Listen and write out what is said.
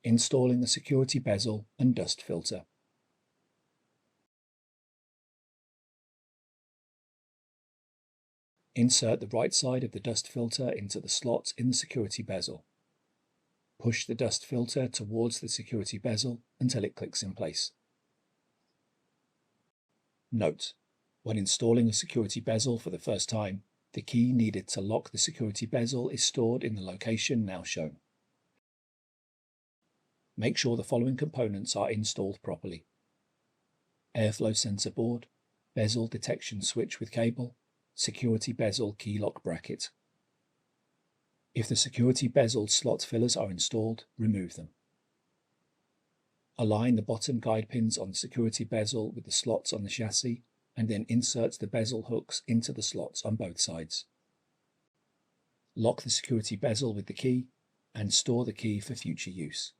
Installing the security bezel and dust filter. Insert the right side of the dust filter into the slot in the security bezel. Push the dust filter towards the security bezel until it clicks in place. Note: when installing a security bezel for the first time, the key needed to lock the security bezel is stored in the location now shown. Make sure the following components are installed properly: airflow sensor board, bezel detection switch with cable, security bezel key lock bracket. If the security bezel slot fillers are installed, remove them. Align the bottom guide pins on the security bezel with the slots on the chassis, and then insert the bezel hooks into the slots on both sides. Lock the security bezel with the key and store the key for future use.